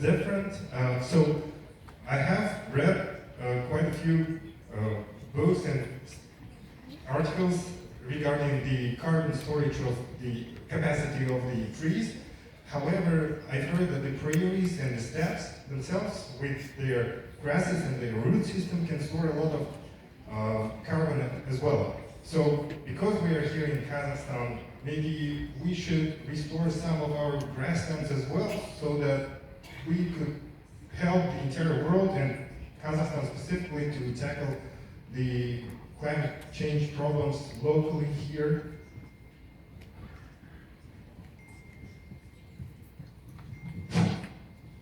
different. So I have read quite a few books and articles regarding the carbon storage of the capacity of the trees. However, I've heard that the prairies and the steppes themselves, with their grasses and their root system, can store a lot of carbon as well. So, because we are here in Kazakhstan, maybe we should restore some of our grasslands as well, so that we could help the entire world and Kazakhstan specifically to tackle the climate change problems locally here.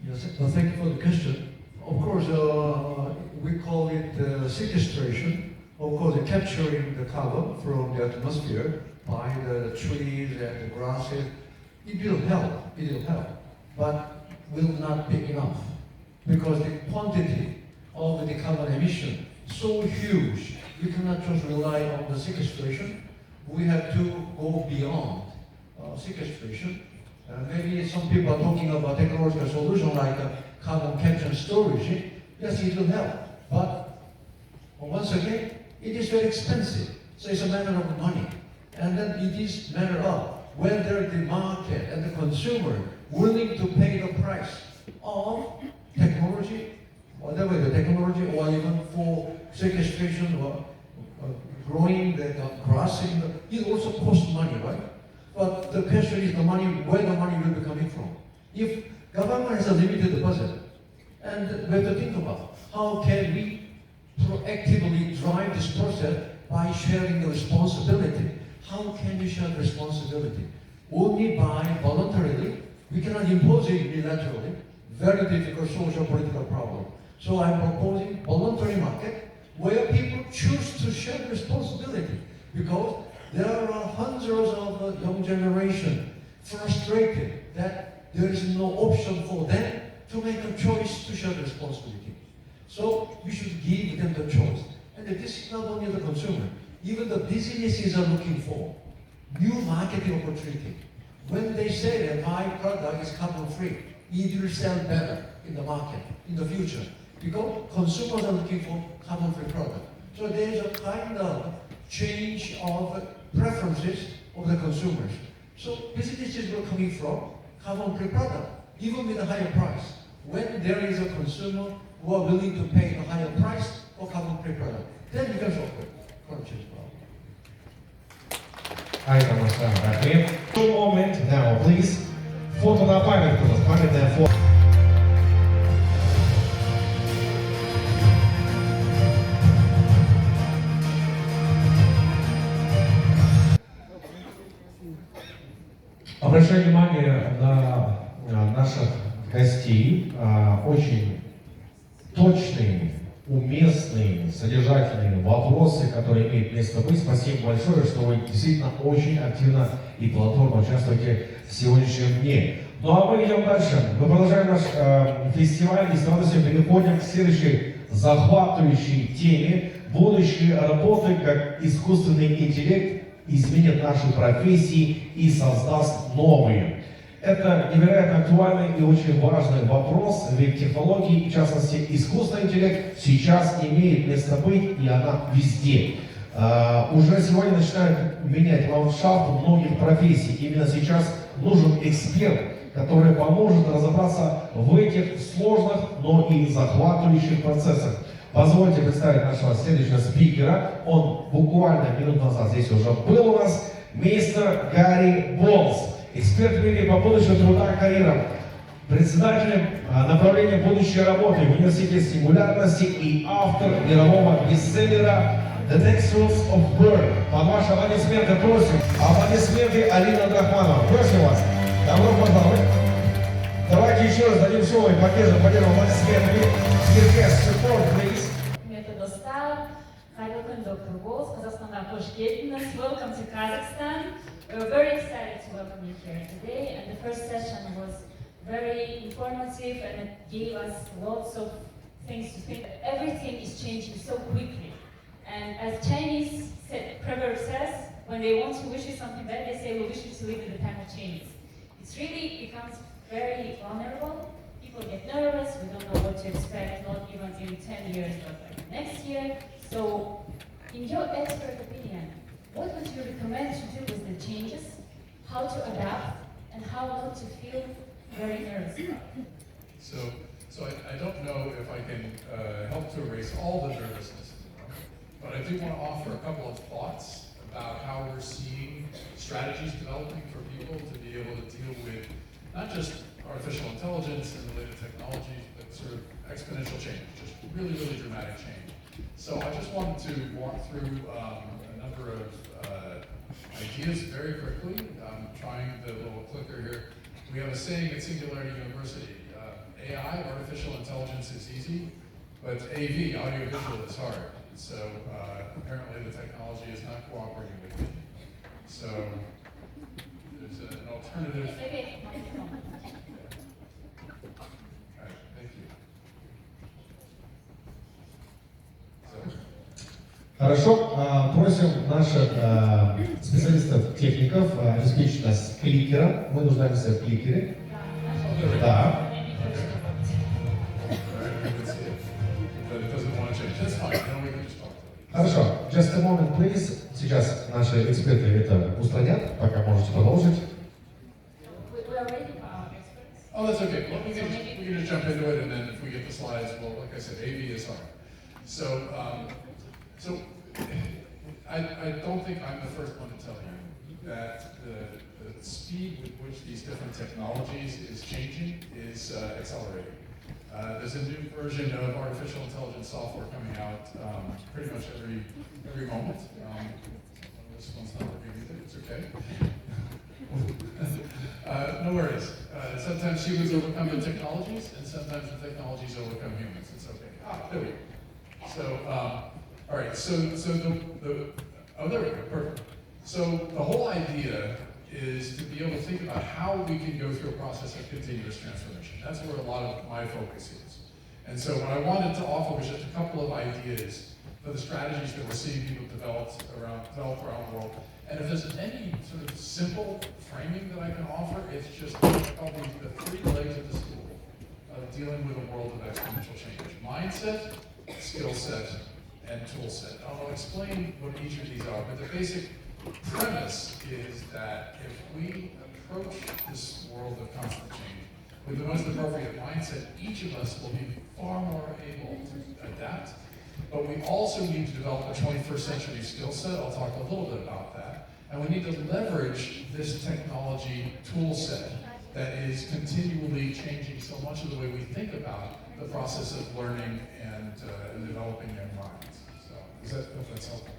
Yes, thank you for the question. Of course, we call it sequestration. Of course, capturing the carbon from the atmosphere by the trees and the grasses. It will help, but will not be enough, because the quantity of the carbon emission is so huge. We cannot just rely on the sequestration. We have to go beyond sequestration. Maybe some people are talking about technological solution like carbon capture and storage. Yes, it will help, but once again, it is very expensive. So it's a matter of money. And then it is a matter of whether the market and the consumer willing to pay the price of technology, whatever the technology, or even for sequestration or growing the grass. It also costs money, right? But the question is the money, where the money will be coming from. If government has a limited budget, and we have to think about how can we proactively drive this process by sharing the responsibility. How can we share responsibility? Only by voluntarily. We cannot impose it unilaterally. Very difficult social political problem. So I'm proposing voluntary market where people choose to share responsibility, because there are hundreds of young generation frustrated that there is no option for them to make a choice to share responsibility. So we should give them the choice. And this is not only the consumer, even the businesses are looking for new marketing opportunity. When they say that my product is carbon free, it will sell better in the market in the future, because consumers are looking for carbon free product. So there is a kind of change of preferences of the consumers. So businesses will coming from carbon free product, even with a higher price. When there is a consumer who are willing to pay a higher price for carbon free product, then you can solve the climate change problem. One moment now, please. Фото на памятку, памятное фото. Обращаю внимание на наших гостей. Очень точные, уместные, содержательные вопросы, которые имеют место быть. Спасибо большое, что вы действительно очень активно и плодотворно участвуете в сегодняшнем дне. Ну а мы идем дальше. Мы продолжаем наш фестиваль и с радостью переходим к следующей захватывающей теме. Будущие работы, как искусственный интеллект изменит наши профессии и создаст новые. Это невероятно актуальный и очень важный вопрос, ведь технологии, в частности искусственный интеллект, сейчас имеет место быть, и она везде. Уже сегодня начинают менять ландшафт многих профессий. Именно сейчас нужен эксперт, который поможет разобраться в этих сложных, но и захватывающих процессах. Позвольте представить нашего следующего спикера. Он буквально минут назад здесь уже был у нас. Мистер Гарри Болс. Эксперт в мире по будущему труда карьерам, председатель направления будущей работы в университете сингулярности и автор мирового бестселлера The Next Rules of Work. Под ваши аплодисменты просим. Аплодисменты Алина Абдрахманова. Просим вас. Добро пожаловать. Давайте еще раз дадим шоу и поддержим аплодисментами. Support, please. Dr. Bols, Kazakhstan'dan hoş geldiniz. Welcome to Kazakhstan. We're very excited to welcome you here today, and the first session was very informative and it gave us lots of things to think. Everything is changing so quickly, and as Chinese proverb says, when they want to wish you something bad, they say we wish you to live in the time of changes. It really becomes very vulnerable. People get nervous. to expect, not even in 10 years, but like next year. So, in your expert opinion, what would you recommend to do with the changes, how to adapt, and how not to feel very nervous about it? So I don't know if I can help to erase all the nervousness, but I do want to offer a couple of thoughts about how we're seeing strategies developing for people to be able to deal with not just artificial intelligence and related technologies, but sort of exponential change, just really, really dramatic change. So I just wanted to walk through a number of ideas very quickly. I'm trying the little clicker here. We have a saying at Singularity University, AI, artificial intelligence, is easy, but AV, audiovisual, is hard. So apparently the technology is not cooperating with me. So there's an alternative. All right, thank you. Хорошо, просим наших специалистов-техников обеспечить нас кликером. Мы нуждаемся в кликере. Да. Хорошо, just a moment, please. Сейчас наши эксперты это устранят, пока можете продолжить. Oh, that's okay. Well, we can just jump into it, and then if we get the slides, well, like I said, AV is hard. So, I don't think I'm the first one to tell you that the speed with which these different technologies is changing is accelerating. There's a new version of artificial intelligence software coming out pretty much every moment. This one's not working either, it's okay. No worries. Sometimes humans overcome the technologies, and sometimes the technologies overcome humans. It's okay. There we go. So, all right. So there we go. Perfect. So the whole idea is to be able to think about how we can go through a process of continuous transformation. That's where a lot of my focus is. And so what I wanted to offer was just a couple of ideas for the strategies that we're seeing people develop around the world. And if there's any sort of simple framing that I can offer, it's just probably the three legs of the stool of dealing with a world of exponential change. Mindset, skill set, and tool set. I'll explain what each of these are, but the basic premise is that if we approach this world of constant change with the most appropriate mindset, each of us will be far more able to adapt. But we also need to develop a 21st century skill set. I'll talk a little bit about that. And we need to leverage this technology tool set that is continually changing so much of the way we think about the process of learning and developing young minds. So, if that's helpful.